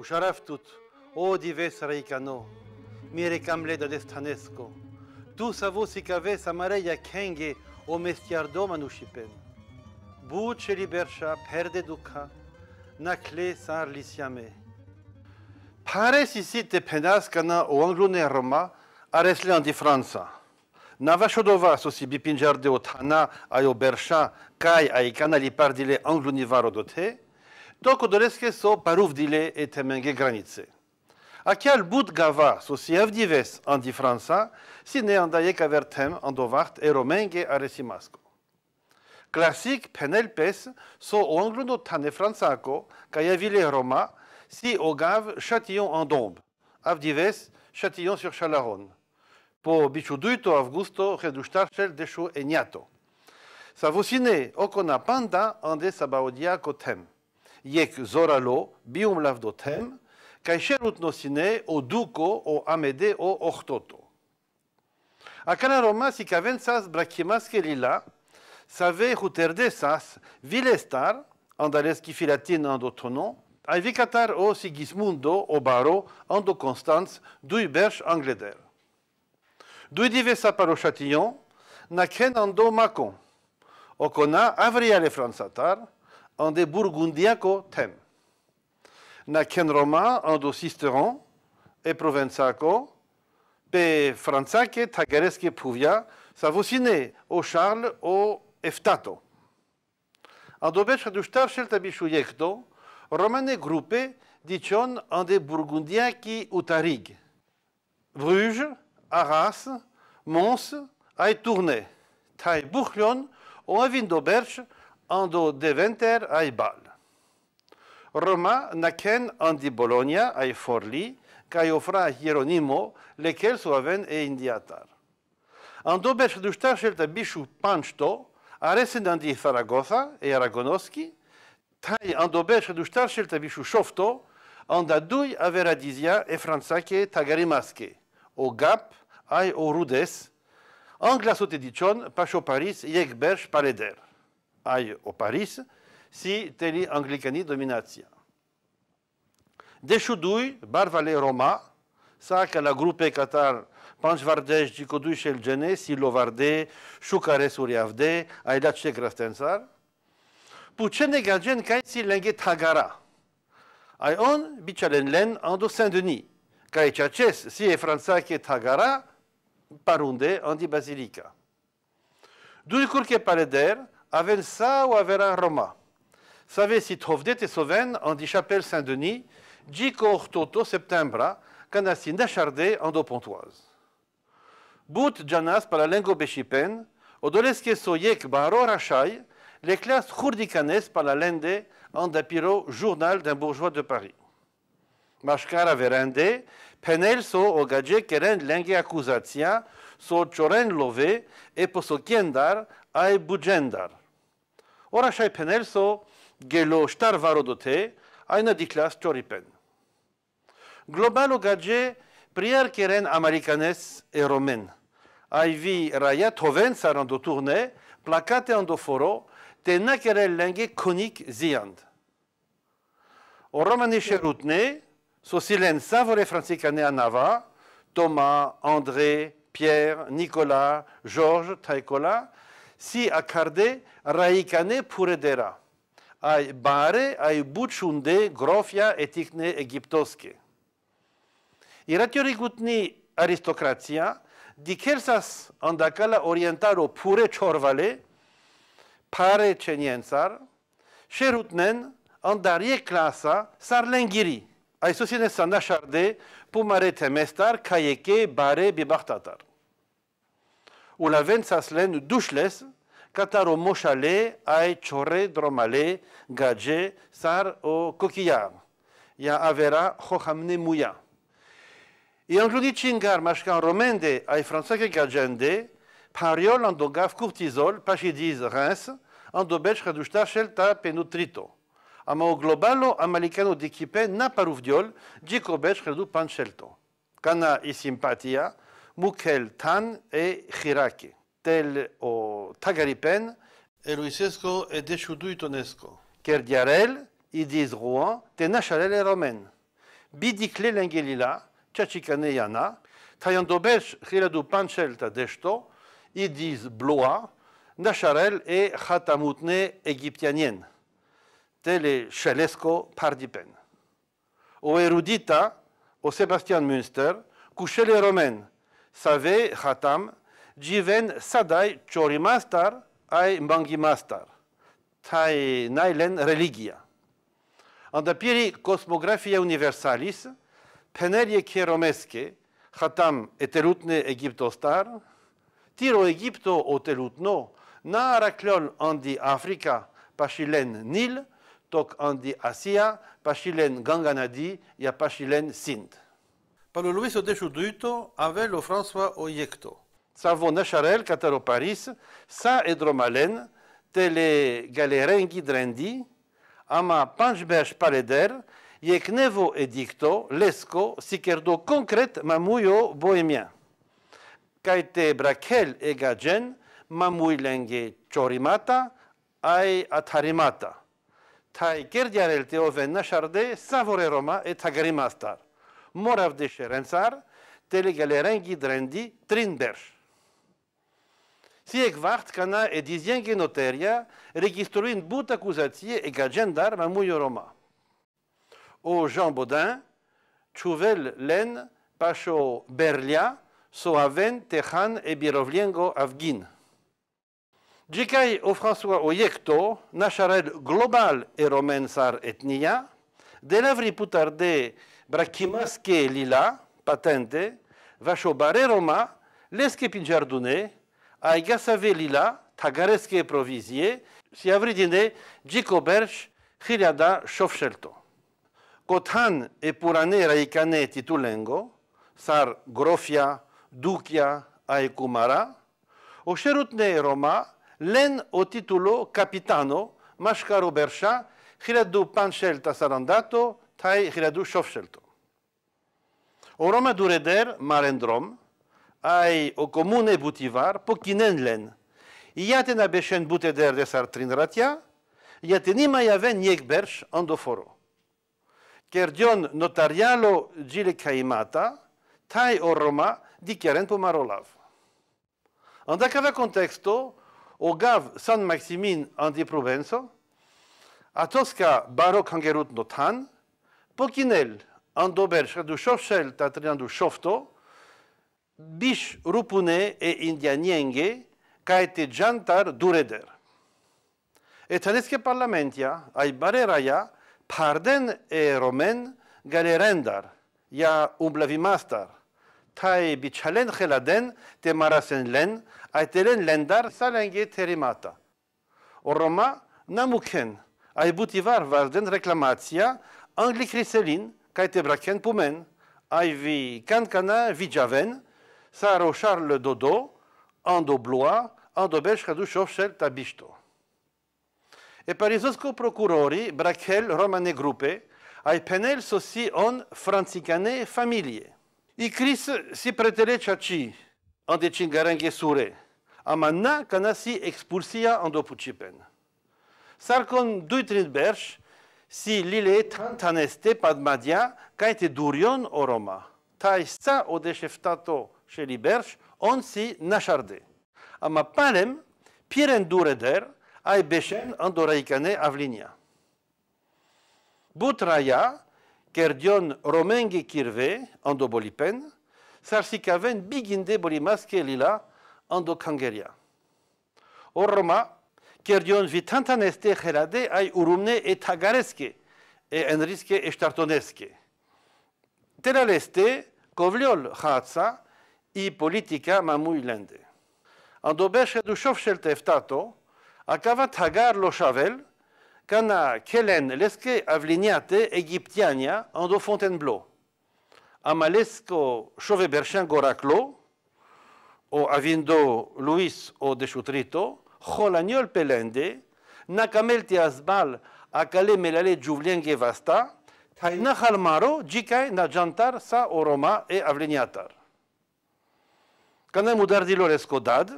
Usharaftut, o dives reikano, mire camle da destanesco. Tu savo si cave samareia kenge o mestiardo manushipen. Buce libersha perde duca, nakle sar lisiame. Pare si te penascana o anglone Roma, areslean di Franza. Navashodova sosi bipinjarde o tana aio bersha kai ai canali pardile anglunivaro dote, doko doreske so paruvdile e temenge granice. Akial bud gava sosi avdives andi Franza, si ne andaye kavertem andovart e romenge aresimasco. Classic penelpes so o angluno tane fransaco kai avile Roma, si o gav Châtillon en dombe, avdives Châtillon sur Chalaronne. Po bichuduito Augusto reduștarcel deșu eniato. Savosine ocona panda ande sabaodia cotem. Iec zoralo bium lavdotem, kai șerut nosine o duco o amede o ortoto. Acana Roma si cavensas brachimasche lila, save huterdesas vilestar, andaleschi filatin andotonon, ai vicatar o Sigismundo o baro ando Constanz dui berș angleder. Dui divesa paro Châtillon, na ken ando Macon, ocona avriale fransatar, ande burgundiaco tem. Na ken Roma ando Sisteron, e provenzaco, pe fransace tagaresque puvia, savosine o Charles o Eftato. Ando beș aduștarcel tabișuiecto, romane grupe dicion ande burgundiaci utarig. Bruges, Arras, Mons, ai Tournai, tai Buchlion, o avindo berch, ando Deventer ai Bal. Roma nacen andi Bologna ai Forli, kai ofra Hieronimo, lequel so aven e indiatar. Ando berch duștarcel tabișu Panchto, aresen andi Zaragoza e Aragonoschi, tai ando berch duștarcel tabișu Șofto, anda dui averadizia e fransache tagarimasche, o Gap, ai o Rudes, angla sote dicion, pașo Paris, iec berș paleder. Ai o Paris, si teli anglicani dominația. Deșu dui, barvale Roma, sa ca la grupe catar panșvardej gicodui șel gene, si lovarde, șucare suriavde, ai la ce grastensar, puce negagen cai si lenghe tagara. Ai on, bicalen len, ando Saint-Denis, cai ceaces si e fransache tagara, parunde andi Basilica. Dui curche paleder, aven sa o avera Roma. Save si trovdete soven andi Chapelle Saint-Denis, gico ortoto septembra, cana si nașarde ando Pontoise. But janas pala lengo beșipen, odolesche so iec baro rașai, le clas hurdicanes pala lende andapiro journal d'un bourgeois de Paris. Mașcara verende, penel so o gage keren lenge acuzația, so cioren love e poso kiendar ai bugendar. Ora șai penel so gelo ștar varodote, ai na diclas cioripen. Global o gage prier keren americanes e romen. Ai vi raiat hoven sarando turne, placate ando foro, te na keren lenge conic ziand. O romane șerutne, Sosilen savore francicane a Nava, Thomas, André, Pierre, Nicolas, Georges, Taïcola, si accarde raicane puredera. Ai bare, ai buciunde, grofia eticne egiptosche. Iratiorigutni aristocrația, dicelsas andacala orientaro pure ciorvale, pare ceniensar, șerutnen andarie clasa sarlenghiri. Ai susține să nașarde, pumare temestar, caieke, bare, bibartatar. Ulavensas len dușles, cataro moșale, ai ciore, dromale, gage, sar o coquillar. Ia avera hohamne muia. I angluni cingar mașcan romende, ai franțache gagende, pariol andogav curtizol, pașidiz Reims, andobeci reduștașel ta penutrito. Ama o globalo americano d'echipe na paruvdiol, gicobeș credu pancelto. Cana i simpatia, muchel tan e chirache. Tel o tagaripen, e luisesco e deșudui tonesco. Ker diarel, i diz Rouen, te nașalele romen. bidikle lengelila, tchachikane yana, tayandobesh hiladu panchel ta desto, idiz bloa, nacharel et khatamutne égyptianien, tele Chelesco pardipen. O erudita, o Sebastian Münster, couché les romains, save khatam, jiven sadai chorimastar, ai mangimastar, tai nailen religia. Andapiri cosmographia universalis, penelie kieromeske, khatam etelutne Egyptostar, tiro Egypto o telutno, na araklol andi Africa, pachilen Nil, tok andi Asia, pachilen Ganganadi, ya pachilen Sind. Palo Luis o desciuduito, avelo François o Yecto. Savo Nacharel, Cataro Paris, sa edromalen, tele galerengi drendi, ama panchberch paleder, yek nevo edicto, lesco, sikerdo concret mamuyo bohémien. Kaite brakel egagen, mamui lenge chorimata, ai atarimata. Tai kerdiarel teoven nacharde, savore Roma et agrimastar. Morav de Sherenzar, tele galerengi drendi, trinberch. Si ekvart kana e dizienge noteria registruin but accusatie e gagendar mamuio Roma. O Jean Baudin, chuvel len pacho berlia, so aven techan e birovliengo avgin. Djikai o François o Yecto, nacharel global e romen sar etnia, de lavri putarde brachimasque lila, patente, vacho bare Roma, lesque pinjardune, ai gasave lila, tagareske provizie, si avridine, Gicoberch, Hiliada, Shofshelto. Kothan e purane raikane titulengo, sar grofia, ducia, ai kumara, o sherutne Roma, len o titulo capitano, mashkaro bersha, Hiladu panchelta sarandato, tai Hiladu Shofshelto. O Roma dureder, marendrom, ai o comune butivar, pokinen len. Iaten abeshen buteder de sartrin ratia, iaten ima yaven yekberch andoforo. Kerdion notarialo gile caimata, tai o Roma dichiaren pomarolav. Andacava contexto, o gav San Maximin andi Provenzo, a Tosca barok hangerut notan, pokinel andoberch du shofshel tatriandu shofto, bish rupune e indianienge, caete jantar dureder. Et anesque parlamentia, ai bareraia, parden e romen galerendar, ya umblavimastar, tai bichalen cheladen te marasen len, aitelen lendar salenge terimata. O Roma namuken, ai butivar varden reclamatia, angli criselin, caete braken pumen, ai vi cancana vijaven, Saro Charles Dodo, ando blois, ando belge cadu shofshel tabisto. E parisosco procurori, brachel romane gruppe, ai penel sosi on francicane familie. I cris si pretele chachi, ande cingarenghe sure, amanna canasi expulsia ando pucipen. Sarcon duitrin berch, si lile tantaneste padmadia, caete durion o Roma. Tai sa o decheftato chez Liberch, on si nacharde. Ama palem, piren dureder, ai bechen andoraicane avlinia. Butraya, kerdion romenge kirve, andobolipen, sarsikaven biginde bolimaske lila, andokangeria. O Roma, kerdion vitantaneste gelade, ai urumne et tagareske, e enriske estartoneske. Telaleste, kovliol chatsa, i politica mamuilende. Andobesh du shofshel teftato, acavat hagar lo shavel, cana kelen leske avliniate egyptiania ando Fontainebleau. Amalesco shoveberchen goraclo, o avindo Luis o deschutrito, jolaniol pelende, nakamelti asbal akale melale juvlienge vasta, taina halmaro jikai na jantar sa o Roma e avliniatar. Cana mudardilo rescodad,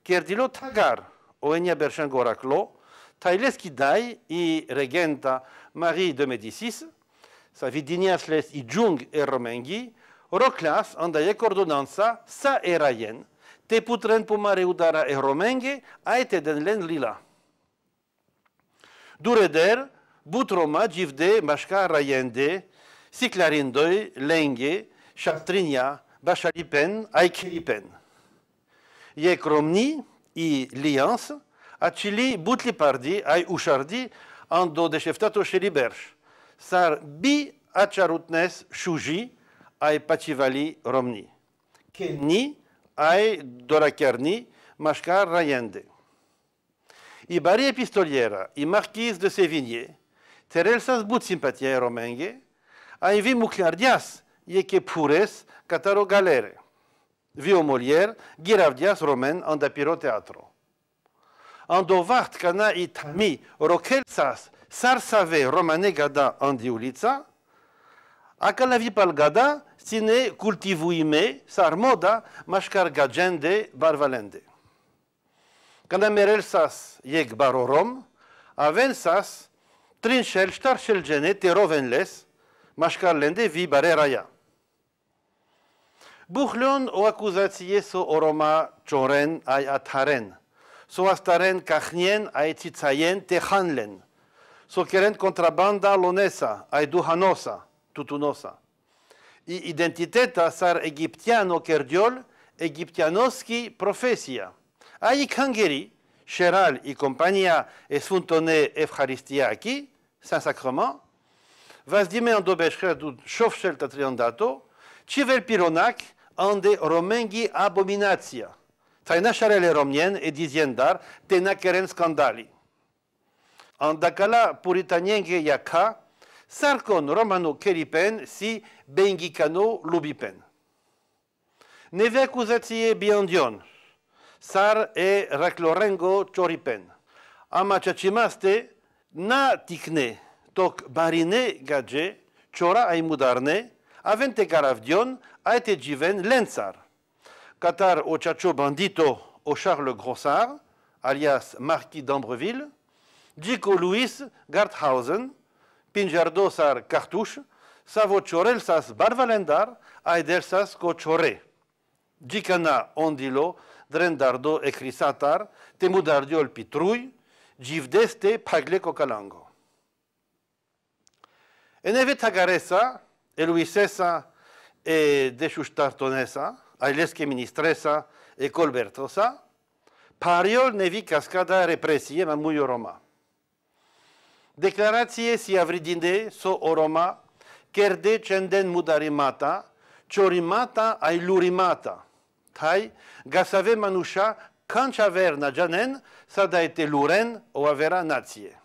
kerdilo tagar, o enia berchen goraclo, taileski dai i regenta Marie de Médicis, sa vidiniasles i jung e romengi, roklas andaiek ordonanza sa eraien, te putren pumare udara e romenge, aite den len lila. Dureder, but Roma givde mașca raiende, siclarindoi, lenge, șastrinia, bașalipen, aichelipen. Iec romni i lians, acili butlipardi, ai ușardi, ando deșeftato șeliberș. Sar bi aciarutnes șuji, ai pacivali romni. Kenni, ai dorachiarni, mașca raiende. I Maria Pistoliera, i Marquise de Sévigné, terelsas but simpatia romenge, a invi mucliardias, ieke pures, cataro galere. Vio Molière, giravdias romen andapiro teatro. Andovart cana i tami rokelsas, sarsave romane gada andi ulica, acalavi pal gada, sine cultivuime, sarmoda, mașcar gagende, barvalende. Cana merelsas iec barorom, avensas, trinșel, ștarșel gene, te rovenles, mașcarlende vi bareraya. Buhleon o acuzație so oroma cioren ai ataren, so astaren cahnien ai țițaien te hanlen, so keren contrabanda lonesa ai duhanosa, tutunosa. I identiteta sar egiptiano kerdiol, egiptianoski profesia. Ai Hungary, Sheral i compania Sfuntone Evharistiaki, Saint-Sacrement, vas dime en dobeșcrea du șofșel tatriondato, civel pironac ande romengi abominația. Tainașarele romnien e diziendar tena keren scandali. Andacala puritanienge yaka, sarcon romano keripen si bengicano lubipen. Neve acuzație biondion, sar e raclorengo cioripen. Ama ceacimaste na ticne, toc barine gage, ciora ai mudarne, avente caravdion, aite given lensar. Qatar o ciacio bandito o Charles Grossard, alias Marquis d'Ambreville, Gico Louis Garthausen, Pinjardosar Cartouche, savo ciorelsas barvalendar, aidelsas co ciore. Gicana ondilo, drendardo ecrisatar, temudardiol pitrui, givdeste pagleco calango. Eneve tagaresa, eluisesa e deșuștartonesa, ailesche ministresa e colbertosa, pariol nevi cascada represie mamuio Roma. Declarație si avridinde so o Roma, kerde cenden mudarimata, ciorimata ai lurimata. Tai, gasave manusha, canci aver na janen, sa daete luren o avera nație.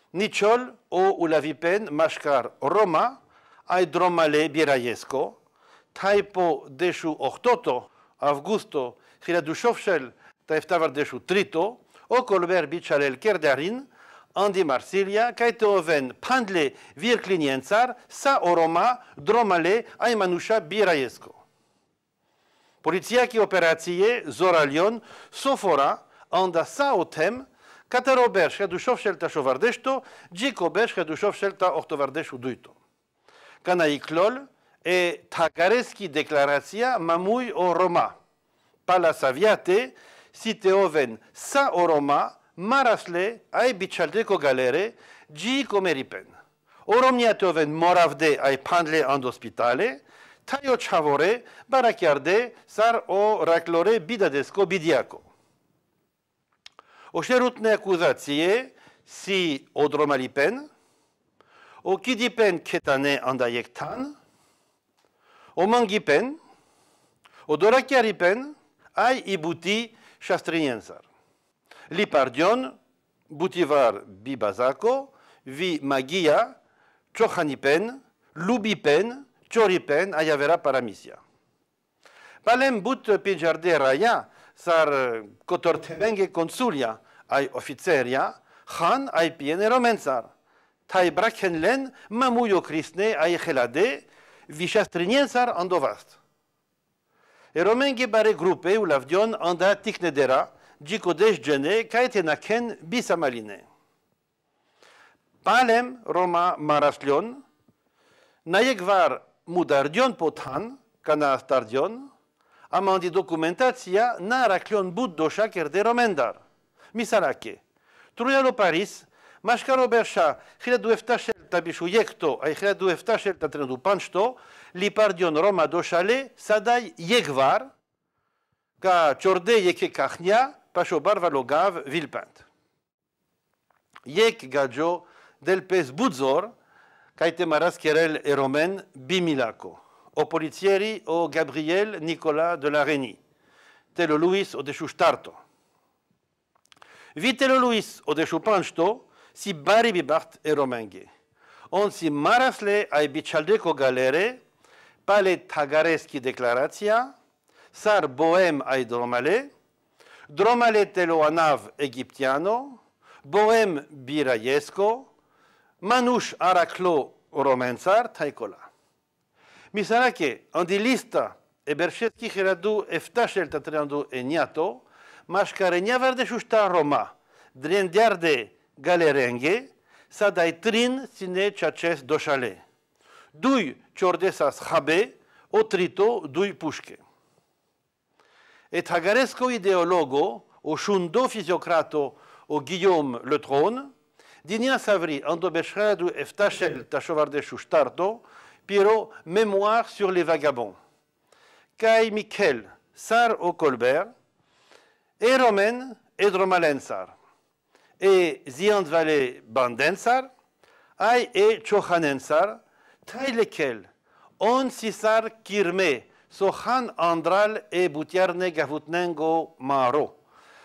Niciol o ulavipen mașcar Roma, ai dromale biraiesco, tai po deșu ochtoto, Augusto, hiladușovșel, taiftavar deșu trito, o colber bicalel kerdarin, andi Marsilia, caite oven pandle vircliniențar, sa o Roma, dromale, ai manusha biraiesco. Polițiachi operație, Zoralion, sofora, anda sa o tem, Katarober shredushov ta shovardešto, Gicober shredushov ta ortovardešu duito. Kana iklol e takareski deklaracija mamui o Roma. Pala saviate, site oven sa o Roma, marasle ai bicaldeko galere, Gico meripen. Oromniate oven moravde ai pandle andospitale, taio chavore, barachiarde, sar o raclore bidadesco bidiaco. O șerutne acuzație si o dromalipen, o kidipen ketane andaiectan, o mangipen, o dorachiaripen, ai ibuti șastriniensar. Lipardion, butivar bibazaco, vi magia, ciohanipen, lubipen, cioripen, ai avera paramisia. Palem but pinjarde raia, sar cotortebenge consulia ai oficeria, han ai piene romensar. Tai brachenlen mamuio crisne ai helade, vișastriniensar andovast. E romenge bare grupe ulavdion anda ticnedera, gicodeș gene, caete naken bisamaline. Palem Roma maraslion, Najekvar mudardion potan, kana astardion, amandi dokumentacja na raklion bud dosha kerde romendar. Misalake, trujalo Paris, mashkaro bersha, hiladu eftashel tabishu yekto, ay hiladu eftashel tatrendu panchto, lipardion Roma doshale, sadai yekvar, ka chorde yeke kachnia, pasho barvalogav vilpant. Yek gadjo del pes budzor, kaite maras kerel e romen bimilako. O polizieri o Gabriel Nicolas de la Reni. Telo Luis o de Shustarto. Vitelo Luis o de Shupansto si bari bibart e romenge. On si marasle ai bichaldeco galere, pale tagareski declarația, sar boem ai dromale, dromale telo anav egiptiano, boem biraiesco, manush araclo romensar taicola. Misalake, andi lista e berșetski heradu eftashel tatreandu eniato, mașcare neavar de șușta Roma, drendiar de galerenge, sa dai trin sine ceaces doșale. Dui ciordesas habe, o trito dui pușche. Et hagaresco ideologo, o șundo fisiocrato, o Guillaume le Trône, dinia savri ando berșadu eftashel tașovar de șuștarto, Piro, Mémoire sur les vagabonds. Kai Michel, Sar au Colbert, et Romain, et Dromalensar. Et Ziandvale Bandensar, Ai et Chohanensar, tai lequel, on sisar kirme, Sohan Andral et Boutiarne Gavutnengo Maro.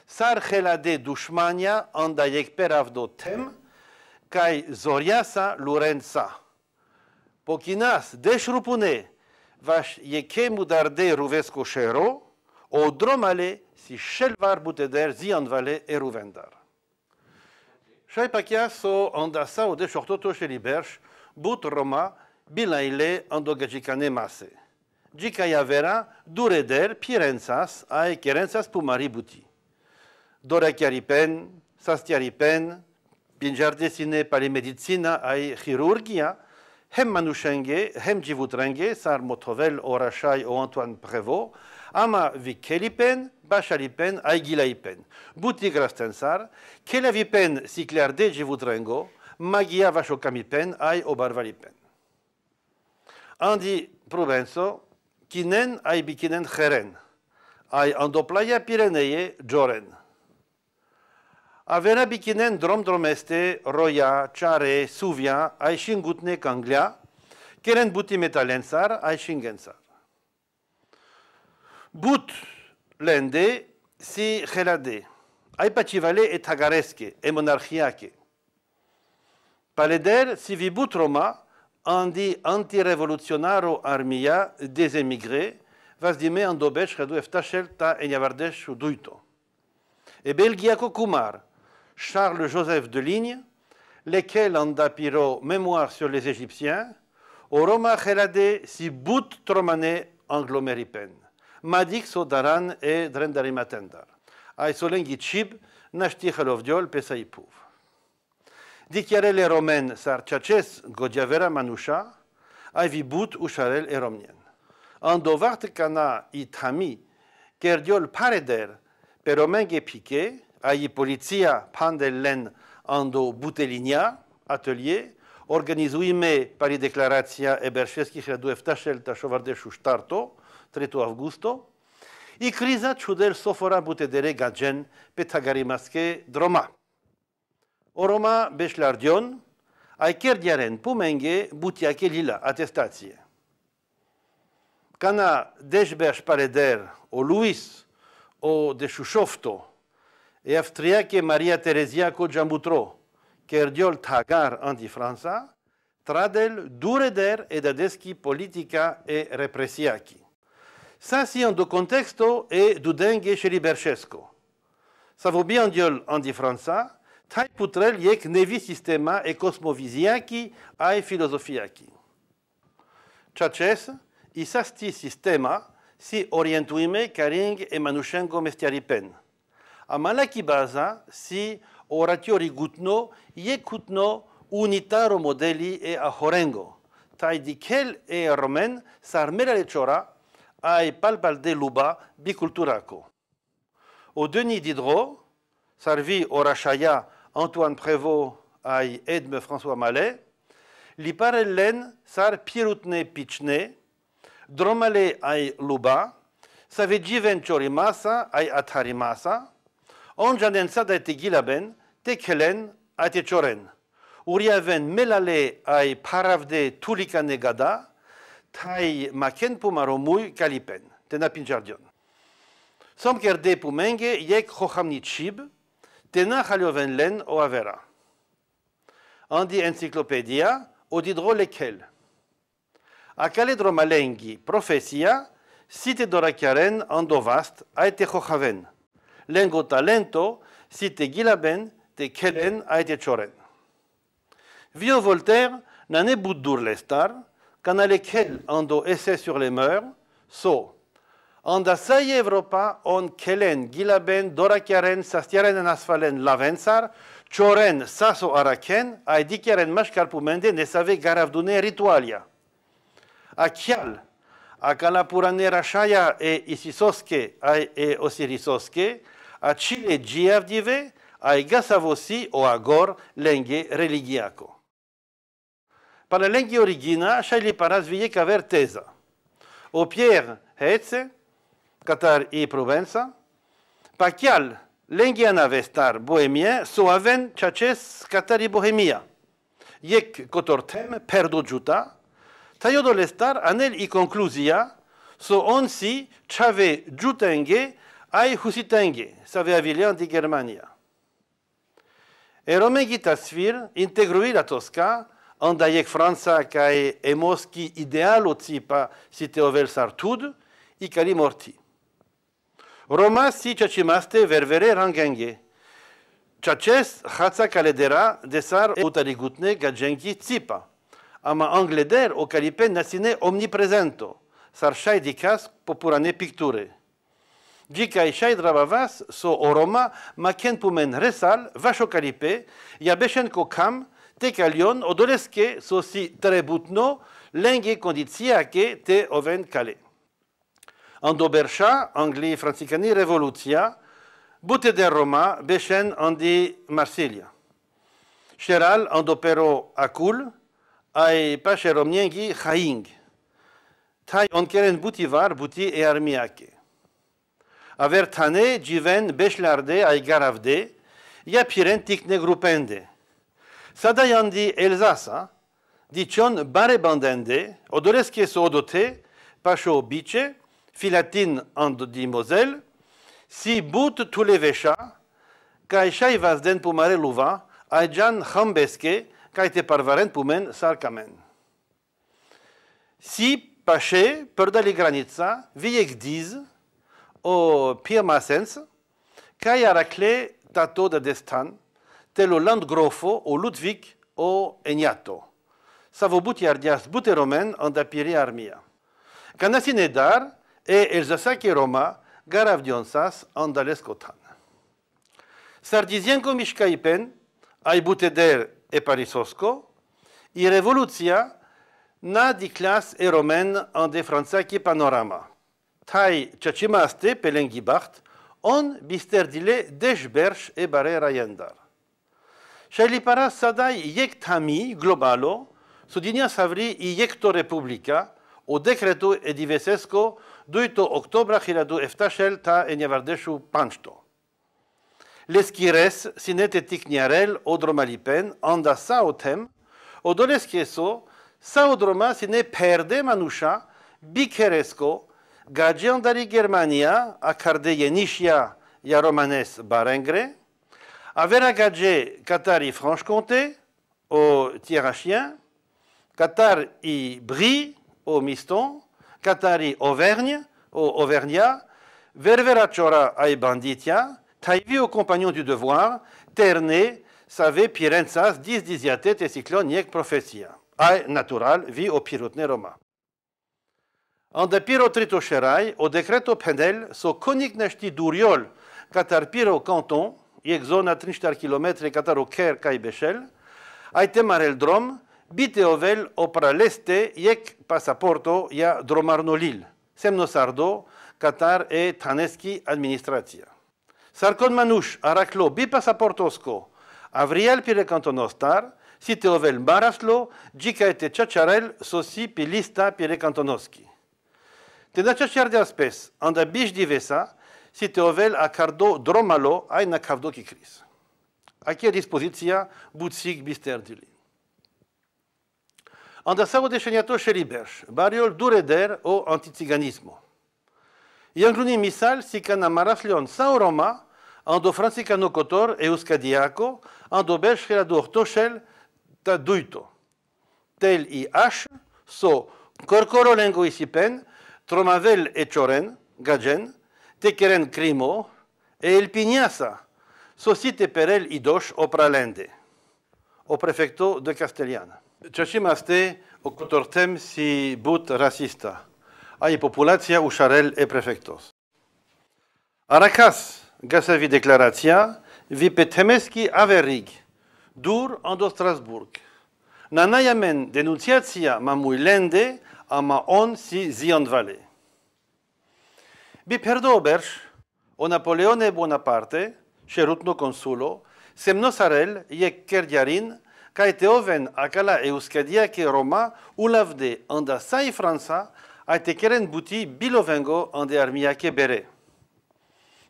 Sar Helade Dushmania, Andayek Peravdo Tem, Kai Zoriasa Lurensa. Pokinas deșrupune, vaș yeke mudarde ruvesco shero, o dromale si shelvar buteder zianvale e ruvendar. Shai pachiaso andasa o deșortoto shelibersh, but Roma bilaile andogagicane mase. Gicaya vera dureder pirensas ai kerensas pumari buti. Dorachiaripen, sastiaripen, pinjar desine pali medicina ai chirurgia, hem Manushenge, hem Jivutrenge, Sar Motovel, Orachai, o Antoine Prévost, ama Vikelipen, Bachalipen, Aigilaipen. Butigrastensar, Kelavipen, Sikler de Jivutrengo, Magia Vachokamipen, Ai Obarvalipen. Andi Provenzo, Kinen, Ai Bikinen Cheren, Ai Andoplaya Pireneye, Joren. Avera bikinen dromeste, roya, chare, suvia, ai shingutne kanglia, keren buti metalensar, ai shingensar. But lende si gelade, ai pachivale et tagareske, e monarchiake. Paleder si vibut Roma, andi antirevoluționaro armia des émigrés, vas dime andobech redu eftachel ta enyavardesh duito. E belgiaco kumar, Charles-Joseph de Ligne, lesquels en dapiro Mémoire sur les Égyptiens, au Roma Chelade si bout tromane anglomeripen, Madik Sodaran et Drendarimatendar, ai solengi chib, nashti Khalovdiol pesaipuv. Dichiarele romen sar chaches Godiavera Manusha, ai vibut usharel e romnien. Andovart kana itami, kerdiol pareder, per romenge piqué, ai poliția pandelen ando Butelinia, atelier, organizuime pari declarația e berșeschi hradu eftashel tașovardeșu ștarto, 3 augusto, i criza ciudel sofora butedere gagen pe tagarimasche droma. O Roma beșlardion, ai kerdiaren pumenge butiache lila atestație. Cana deșbeaș pareder o Luis o de Șușofto, e Austriache Maria Tereziaco Giambutro, kerdiol tagar anti-Franța, tradel dureder e dadeschi politica e represiachi. Sasi ando contexto e dudenghe și liberșesco. Savobian diol anti-Franța, tai putrel iec nevi sistema e cosmoviziachi ai filozofiachi. Ceaces, isasti sistema si orientuime caring e manushengo mestiaripen. Amalaki baza si oratiori gutno ye kutno unitaro modeli e ahorengo. tai dikel e romen sarmela le chora ai palpalde luba biculturaco. Au Denis Diderot, servi au Rachaya Antoine Prévost ai Edme François Mallet, li parellen sar pierutne pichne, dromale ai luba, save given chorimasa ai atharimasa, on janensa da te gilaben, te kelen a te choren. Uriaven melale ai paravde tulikane gada, tai maken pumaromui kalipen, te napinjardion. Som kerde pumenge yek chochamni chib, te na chalioven len o avera. Andi encyclopédia, o didro lekel. A caledro malengi, profesia, site dorakiaren andovast, a te chochaven. Lengo talento, site gilaben, te kelen a te choren. Vio Voltaire, n'ane bouddour lestar, kana lekel ando essai sur les mœurs, so. Anda saie Evropa on kelen gilaben dorakiaren sastiaren en asfalen lavensar, choren saso araken, ai dikiaren mashkarpumende ne save garavdune ritualia. A kial, a kalapurane rashaya e isisoske ai e osirisoske, a chile giavdive, ai gasavosi o agor lenge religiaco. Par la lenghi origina, shaili paras vie caver tesa. O Pierre Hetze, Qatar e Provenza, pakial lenghi anavestar bohemien so aven chaches Qatar e Bohemia. Yek kotortem perdo juta, tayodo lestar anel i conclusia, so onsi chave jutenge ai husitenge, save avilian di Germania. E romenghi tasfir integrui la Tosca, andaiek Franța cae emoschi idealo țipa site ovel sartud, i cali morti. Roma si ciacimaste ververe rangenge. Ciaces hața caledera de sar utarigutne gagengi țipa. Ama angleder o calipe nasine omnipresento, sar șai dicas popurane picture. Gica șai drabavas so o Roma maken pumen resal vașo calipe, ia beșen co cam te calion odoleske sosi trebutno lenge condiția che te oven cale. Ando berșa, angli franțicani revoluția, bute de Roma, beșen andi Marsilia. Șeral ando pero acul, ai pașe romnienghi haing. Tai onkeren butivar, buti e armiache. Aver tane, given beșlarde, ai garavde, ia piren ticne grupende. Sadayandi Elzasa, dicion bare bandende, odoleske so odote, pașo bice, filatin ando di Moselle, si but tuleveșa, cae șai vazden pumare luva, aijan hambeske, cae te parvaren pumen sarcamen. Si pașe, perdali granița, viec diz, o pirmasens, cae aracle tato de destan, telo landgrofo o Ludwig o Eniato. Savo buti ardias bute romen andapiri armia. Canasine dar e Elzasac e Roma garavdionsas andalescotan. Sardizienco mișcaipen, ai bute der e parisosco, i revoluția na di clas e romen ande franțachi panorama. Tai ciacimaste pe lenghibart, on bisterdile deșberș e bare raiendar. Șaili paras sadai iec tami globalo, sudinia savri iecto republica, o decreto edivesesco 2 octobra 2017 ta eniavardeșu panšto. Leskires sinete ticniarel odromalipen anda saotem, odoleskeso saodroma sine perde manușa bicheresco gagiandari Germania a cardeienisia ia romanes barengre, avera gage Qatar i Franche-Comté o Tirachien, Qatar i Brie o Miston, Qatar i Auvergne o Auvergnat, Ververa Chora ai Banditia, Taivi au compagnon du devoir, Terne, save Pirenzas, diziate te ciclon iec profesia. Ai natural vi o pirutne Roma. Anda piro tritoșerai, o decreto pendel, so conic nești duriol, Qatar piro canton, iec zona 300 km Qatar o Ker cai Beșel, ai temarel drom, biteovel opra leste yek pasaporto ya dromarnolil, semno sardo, Qatar e taneski administrația. Sarkon manush araklo bi pasaportosko, avriel pire cantonostar, si teovel baraslo, gica ete chacharel sosi pi lista pire cantonoski. Te na chachar de aspes, anda bish divesa, si teovel a cardo dromalo ai na cavdo chicris. Aici a dispoziția buțic bisterdili. Anda sau deșeniato șeriberș, bariol dureder o antițiganismo. Iangluni misal si cana maraslion sau Roma, ando francicano cotor euskadiaco, ando berș herador toșel ta duito. Tel i aș, so corcoro lengo isipen, tromavel e cioren, gagen, tekeren crimo, e el piniasa, sosite perel idoș opralende, o prefecto de Castellana. Ciașim aste o cotortem si but rasista. Ai populația ușarel e prefectos. Aracas, gasavi declarația, vi pe temeski averig, dur ando Strasburg. Nanayamen denunțiația mamuilende ama on si Zion Valley. Bi perdoberș, o Napoleone Bonaparte, șerutno consulo, semnosarel e kerdiarin, ca teoven acala euskadia ke Roma ulavde anda sai Franța, a te keren buti bilovengo ande armia ke bere.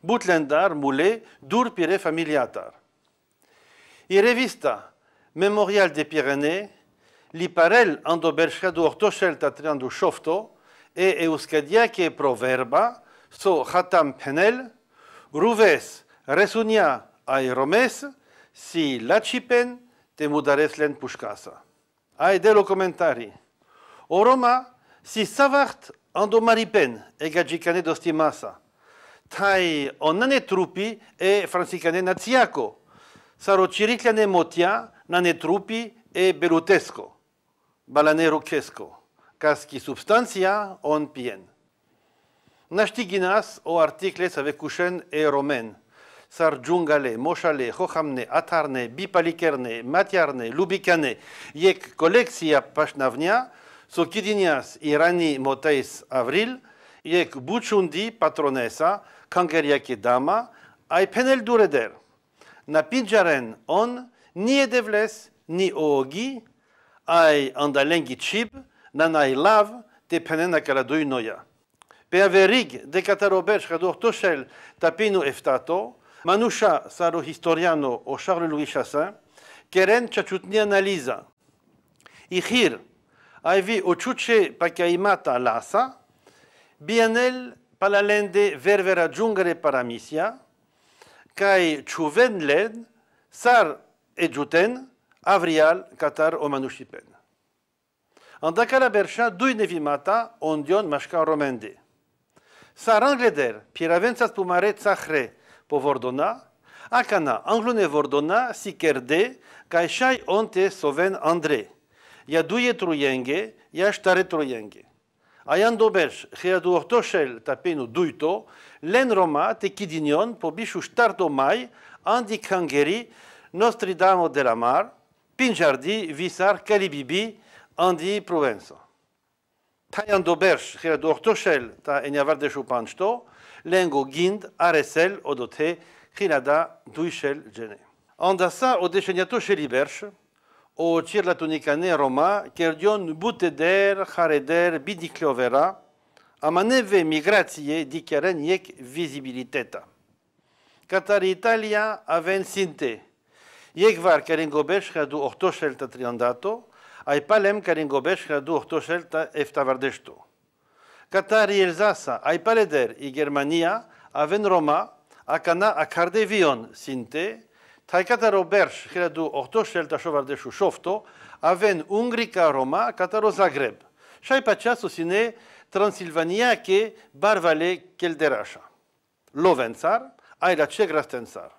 Butlendar mule dur pire familiatar. I revista Memorial de Pyrénées, li parel ando berșadu ortoșel tatriandu șofto, e euskadia ke proverba, so hatam penel, ruves resunia ai romes, si lacipen te mudareslen pușcasa. Ai delo comentarii. O Roma si savart ando maripen e gagicane dostimasa. Tai onane trupi e francicane naziaco. Saro ciricane motia nane trupi e belutesco. Balanero chesco. Caschi substanția on pien. Naștiginas o article să vecușen e romen. Sar djungale, moșale, hohamne, atarne, bipalikerne, matiarne, lubicane, iec colecția pașnavnia, so kidinias irani moteis avril, iec buciundi patronesa, kangeriake dama, ai penel dureder. Na pinjaren on, ni edevles, ni oogi, ai andalengi chib, nanai lav, te penen akaladui noia. Pe averig de cataroberș cador toșel tapinu eftato, Manusha saro historiano o Charles-Louis Chassin, keren ciaciutni analiza. Ihir, aivi o ciuce pacaimata lasa, bienel palalende ververa giungere paramisia, kai ciuven led, sar ejuten, avrial Qatar o manushipen. Andacala berșa dui nevimata ondion mașca romende. Sar angleder, piravența spumare țahre, po Vordona, acana anglone Vordona si kerde, kai shai onte soven André. Ja duje trujenge, ja štare trujenge. Ajan doberš, headu ortošel tapenu duito, len Roma te kidinion po bišu štarto maj, andi kangeri, Nostri Damo de la Mar, pinjardi visar Kalibibi, andi Provenzo. Tajan doberš, headu ortošel ta enjavar de šupanšto, lengo gind aresel odote hilada duishel gene. Andasa o deșeniato șeliberș, o cirla tunicane Roma, kerdion buteder, hareder, bidicleovera, amaneve migrație dichiaren iec vizibiliteta. Qatar Italia aven sinte, iec var caringobeș hadu ortoșel ta triandato, ai palem caringobeș hadu ortoșel ta eftavardeșto. Qatar i Elzasa, ai paleder i Germania, aven Roma, acana acardevion sinte, tai Qataro berș, credu ortoșel ta șovardeșu șofto, aven Ungrica Roma, Qataro Zagreb. Și ai pacea susține Transilvania che barvale kelderașa. Lovențar, ai la ce grastențar.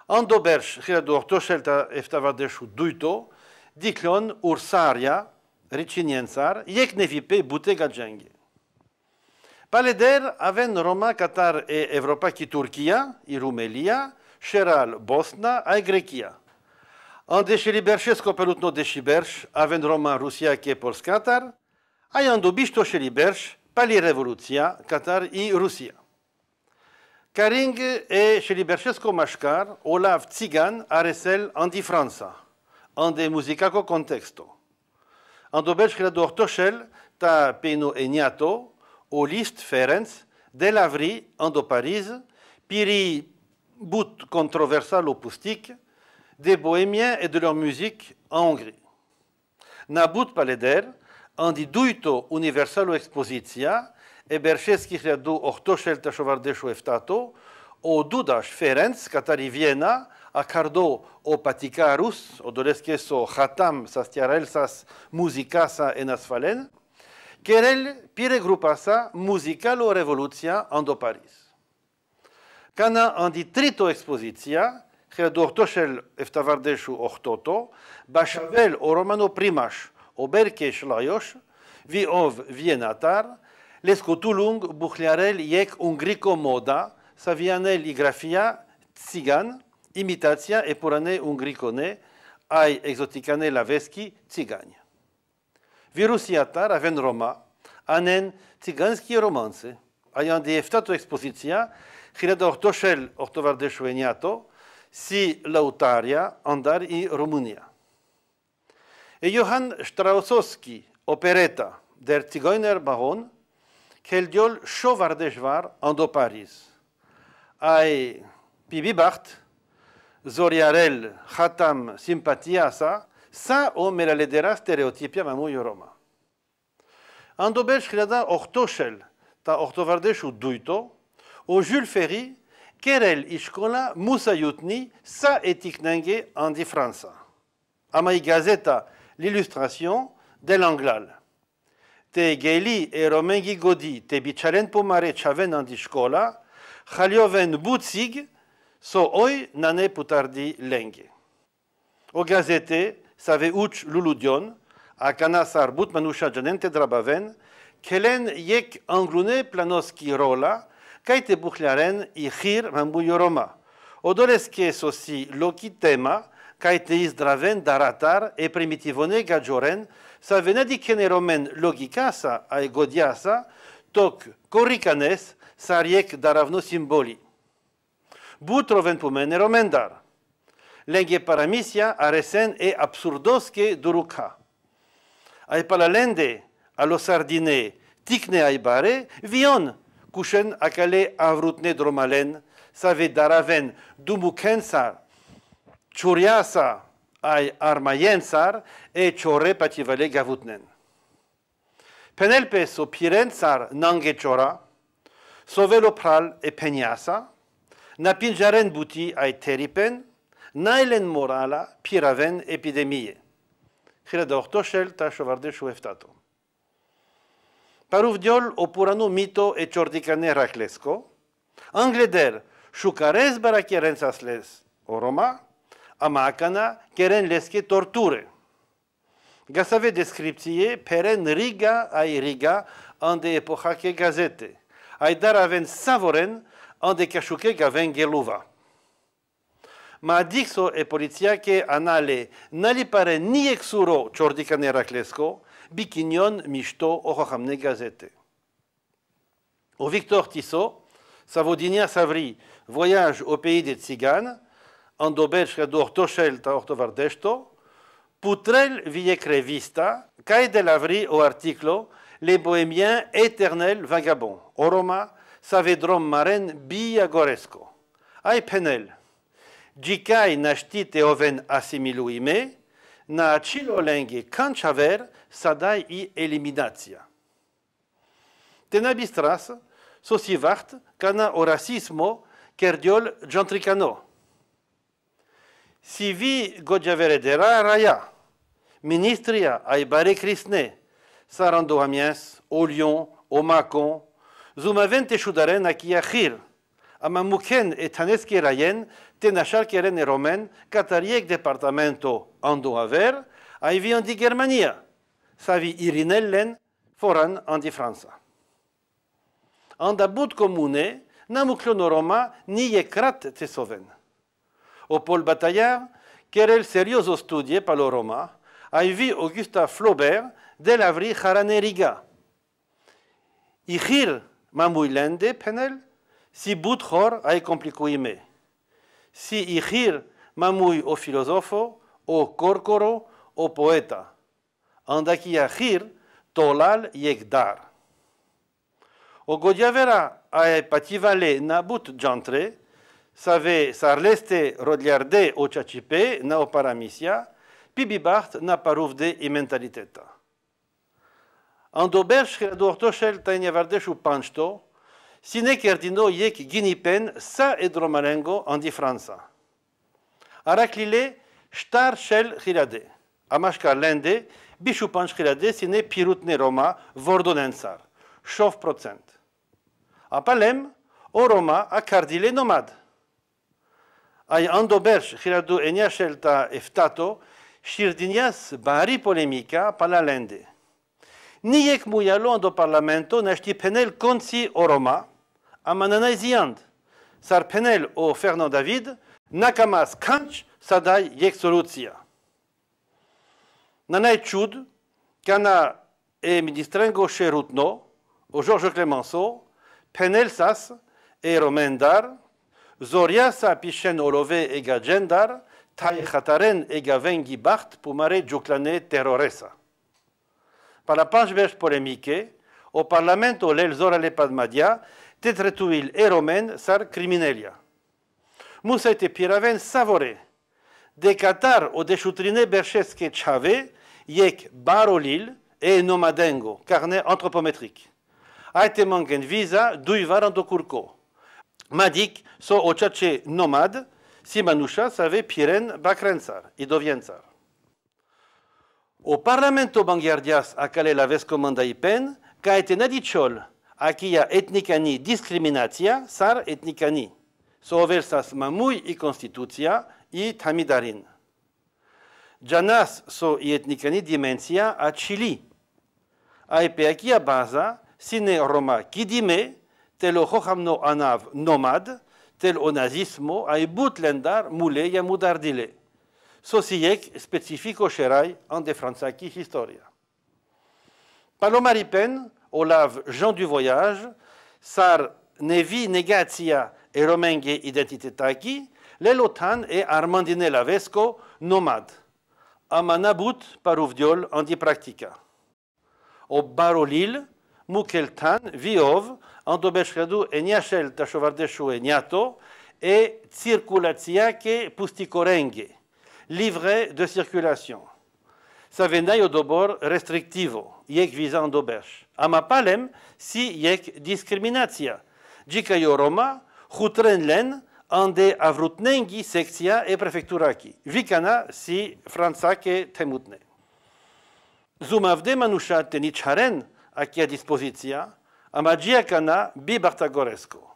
Ando berș, credu ortoșel ta eftavardeșu duito, diclon ursaria, riciniențar, iec nevipe butega genge. Paleder aven Roma, Qatar e Europa ki Turcia, i Rumelia, Șeral Bosna, ai Grecia. Ande Shelibershesco pelutno Deshibersh, aven Roma Rusia ke Polskatar, a jando bišto Shelibersh, pali revolucija Katar i Rusija. Karing e Shelibershesco Mashkar, Olav Tsigan, aresel andi Franța, ande muzikako konteksto. Ando belge credo ortoshel ta peno eniato, o list Ferenc, de lavri ando Paris, piri bout controversal opustique, des bohémiens et de leur musique en Hongrie. Na bout paleder, andi duito universalo expoziția, e berșeschi credo ortoshel ta șovardesho eftato, o dudaș Ferenc, catari Viena, a cardo o paticarus, o dolesceso hatam sastiarelsas musicasa en asfalen, kerel pire grupasa musicalo revoluția ando Paris. Cana andi trito expoziția, credo ortoshel eftavardeshu ortoto, bașavel o romano primaș, o bercheș laios, vi ov vienatar, lescotulung buhliarel iec ungrico moda, savianel igrafia țigan, imitația e purane ungricone, ai exoticane laveschi țigani. Virusiatar aven Roma, anen țiganski romanțe, aian de eftato expoziția, credo ortoshel ortovardeshu eniato, si lautaria andar i România. E Johann Straussowski, opereta der Zigeuner Baron, keldiol șovardeshvar ando Paris. Ai pibibart, zoriarel hatam simpatiasa, sa o melaledera stereotipia mamu Roma. Ando belge creda ortoshel ta ortovardeshu duito, o Jules Ferry, kerel iskola musa yutni sa etiknenge andi Franța. Amai gazeta l'illustration de l'anglal. Te geli e romengi godi te bicaren pomare chaven andi școla, halioven buțig, so oi nane putardi lenge. O gazete save uci luludion, a canasar but manusha janente drabaven, kelen yek anglune planoski rola, caite buhliaren i hir mambuio Roma. Odoreske sosi loki tema, caite izdraven daratar e primitivone gagioren, sa venedicene romen logicasa a godiasa, toc coricanes, sariec daravno simboli. Butroven pumene romendar. Lenge paramisia aresen e absurdoske duruca. Ai palalende, alo sardine, ticne ai bare, vion, cușen acale avrutne dromalen, save daraven dumukensar, ciuriasa ai armaiensar e ciore pativale gavutnen. Penelpe so pirensar nange ciora, sovelo pral e peniasa, na pinjaren buti ai teripen, nailen morala piraven epidemie. Credo ortoshel ta șovardeshu eftato. Paruvdiol o purano mito e ciordicane raclesco, angleder șucarez baracherensasles o Roma, amacana keren leske torture. Gasave descripție peren Riga ai Riga ande epochake gazete. Ai dar aven savoren ande cașuche gaven geluva. Ma dixo e poliția che anale nali pare ni exuro ciordicane raclesco, bikinion mișto o hohamne gazete. O Victor Tissot, Savodinia Savri, voyage au pays des Tziganes, ando belge do ortoshel ta ortovardesto, putrel viec revista, cae de lavri o articlo, les bohémiens éternels vagabonds, o Roma, savedrom maren biagoresco. Ai penel, gicai naștite oven asimiluime, na cilolenghe canchaver sadai i eliminația. Tenabistras, sosivart, cana o racismo, kerdiol gentricano. Si vi godiaveredera raya, ministria ai bare crisne, sarando amiens, o Lyon, o Macon, zumavente șudaren aki ahir, amamuken etaneske rayen, tenachal keren e romen, catariec departamento ando aver, ai vi andi Germania, savi irinellen, foran andi Franța. Anda but comune, namuclono Roma, ni e crat te soven. O Paul Bataillard, querel serioso studie pa lo Roma, ai vi Augusta Flaubert dell'avri haraneriga. Ihir mamui lende penel, si buthor ai complicuime. Si ihir mamui o filosofo, o corcoro, o poeta. Andaki ahir tolal yekdar. O godiavera ai pativale nabut jantre, save sarleste rodliarde o chachipe na o paramisia, pibibart na paruvde i mentaliteta. Andoberch dortoshel tainevardeshu panchto, sine kerdino yek ginipen sa edromalengo andi Franza. Araklile shtar shel khilade. Amashkar lende bishu panch khilade sine pirutne Roma vordonensar. 9%. Apalem o Roma a cardile nomad. Ai andoberch khilado eniashelta eftato shirdinias bari polemica pala lende. Niyek muyalo ando parlamento nashti penel konsi o Roma, amananay ziand. Sar penel o Fernand David, nakamas kanch sadai yek soluția. Nanay chud, kana e ministrengo sherutno, o Georges Clemenceau, penel sas e romendar, zoria sa pishen olove e gagendar, tai khataren e gavengi bacht pumare juklane terroresa. Para panjbesh polemike, o parlamento lel zorale padmadia, tetretuil e romen sar criminelia. Musa te piraven savore, de Qatar o de chutrine bercheske chave, yek barolil e nomadengo, carnet anthropométrique. Aite mangen visa duivar andocurco. Madik so o chache nomad, si manusha save piren bakrensar, idoviensar. O Parlamento Banguardias a cale la vescomanda ipen, ca ete nadiciol, akia etnicani discriminația, sar etnicani. So versas mamui i Constituția i tamidarin. Janas so i etnicani dimensia a Chili. Ai pe akia baza, sine Roma kidime, tel o hohamno anav nomad, tel o nazismo ai butlendar mule ya mudardile. Sosiek specifico sherai en de Franzaki historia. Palomaripen, olav Jean du Voyage, sar nevi negatia e romenge identitetaki, lelotan e Armandine Lavesco nomad. Amanabut paruvdiol andi practica. O barolil, mukeltan viov, andobeshredu eniachel tashovardeshu eniato, e circulațiake pusticorenge. Livret de circulation. Savenai odobor restrictivo, yek visa andoberch. Amapalem si yek discriminația. Gicaio Roma, hutren len, ande avrutnengi secția e prefecturaki. Vicana si franțake temutne. Zumavde manusha tenicharen akia dispoziția, amagia cana bi Bartagoresco.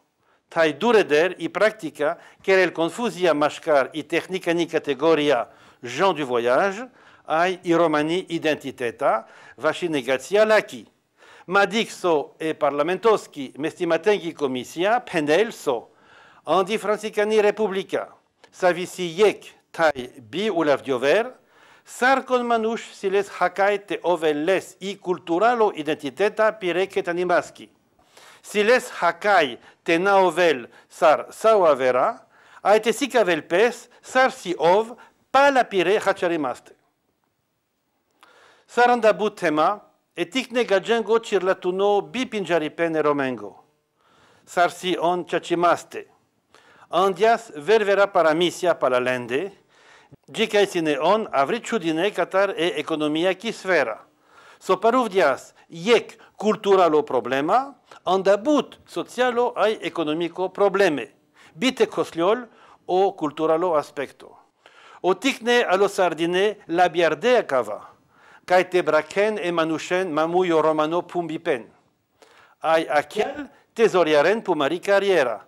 Tai dureder i practica querel confuzia mașcar i tehnicani categoria Jean du Voyage, ai i romani identiteta, vași negația laki. Madik so e parlamentoski mestimatengi comisia, penel so, andi francicani republica, savisi yek tai bi ulavdiover, sarcon manush siles hakai te ovelles i culturalo identiteta pireket animaski. Siles hakai te naovel sar sauavera, aite sikavel pes sar si ov pa la pire hacharimaste. Sarandabut tema etikne gajengo cirlatuno bipinjaripene romengo. Sar si on chachimaste. Andias ververa paramisia pala lende, gicaisine on avrit chudine catar e economia ki sfera. So paruvdias yek culturalo problema, andabut socialo ai economico probleme. Bite cosliol o culturalo aspecto. O ticne alo sardine la biardea cava, caite braken e manushen mamuio romano pumbipen. Ai achiel tesoriaren pumari carriera.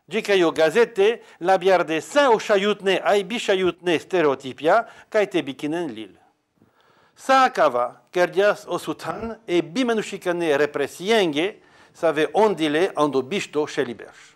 Gicaio gazete la biarde sa o shayutne ai bishayutne stereotipia caite bikinen lil. Sa acava, kerdias o sutan e bimenushikane represienge, save ondile ando bisto shelibersh.